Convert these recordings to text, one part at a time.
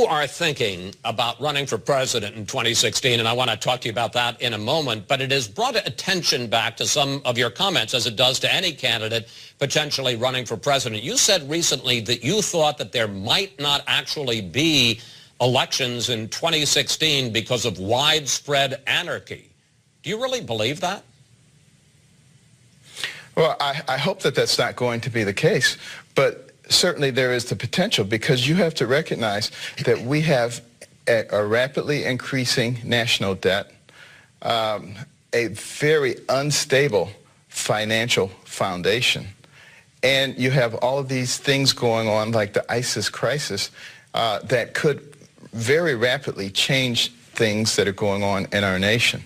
you are thinking about running for president in 2016, and I want to talk to you about that in a moment, but it has brought attention back to some of your comments, as it does to any candidate potentially running for president. You said recently that you thought that there might not actually be elections in 2016 because of widespread anarchy. Do you really believe that? Well, I hope that that's not going to be the case, but certainly there is the potential, because you have to recognize that we have a rapidly increasing national debt, a very unstable financial foundation, and you have all of these things going on like the ISIS crisis that could very rapidly change things that are going on in our nation.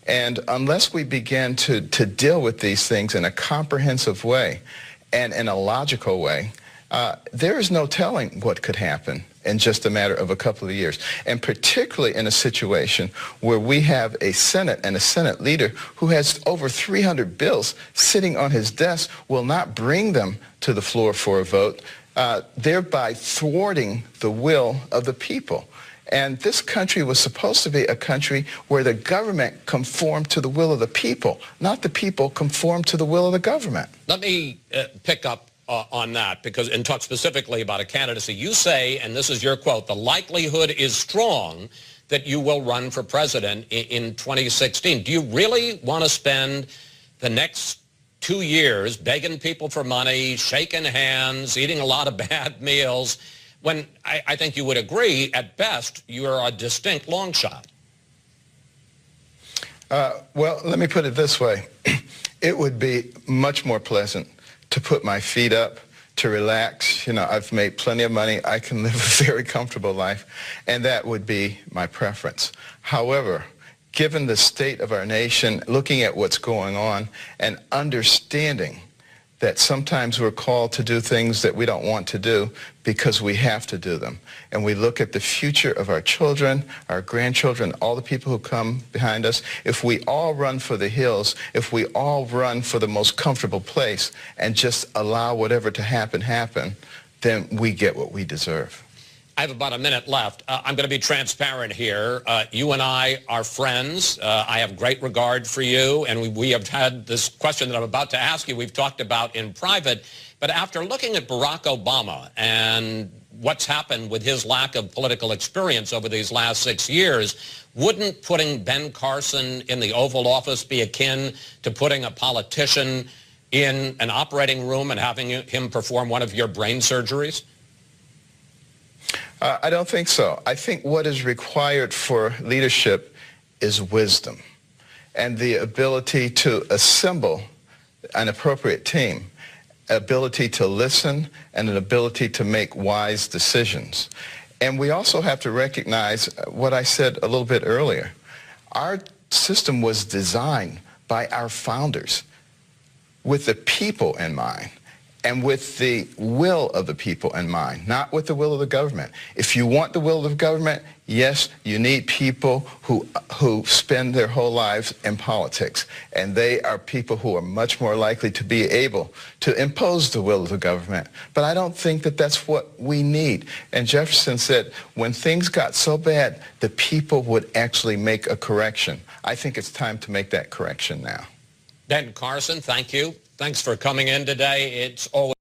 And unless we begin to deal with these things in a comprehensive way and in a logical way, there is no telling what could happen in just a matter of a couple of years, and particularly in a situation where we have a Senate and a Senate leader who has over 300 bills sitting on his desk, will not bring them to the floor for a vote, thereby thwarting the will of the people. And this country was supposed to be a country where the government conformed to the will of the people, not the people conform to the will of the government. Let me pick up on that, because, and talk specifically about a candidacy. You say, and this is your quote, the likelihood is strong that you will run for president in 2016. Do you really want to spend the next 2 years begging people for money, shaking hands, eating a lot of bad meals, when I think you would agree, at best, you're a distinct long shot? Well, let me put it this way. It would be much more pleasant to put my feet up, to relax. You know, I've made plenty of money. I can live a very comfortable life, and that would be my preference. However, given the state of our nation, looking at what's going on, and understanding that sometimes we're called to do things that we don't want to do because we have to do them. And we look at the future of our children, our grandchildren, all the people who come behind us. If we all run for the hills, if we all run for the most comfortable place and just allow whatever to happen, then we get what we deserve. I have about a minute left. I'm going to be transparent here. You and I are friends. I have great regard for you, and we have had this question that I'm about to ask you, we've talked about in private. But after looking at Barack Obama and what's happened with his lack of political experience over these last 6 years, wouldn't putting Ben Carson in the Oval Office be akin to putting a politician in an operating room and having him perform one of your brain surgeries? I don't think so. I think what is required for leadership is wisdom and the ability to assemble an appropriate team, ability to listen, and an ability to make wise decisions. And we also have to recognize what I said a little bit earlier. Our system was designed by our founders with the people in mind, and with the will of the people in mind, not with the will of the government. If you want the will of the government, yes, you need people who spend their whole lives in politics. And they are people who are much more likely to be able to impose the will of the government. But I don't think that that's what we need. And Jefferson said, when things got so bad, the people would actually make a correction. I think it's time to make that correction now. Ben Carson, thank you. Thanks for coming in today. It's always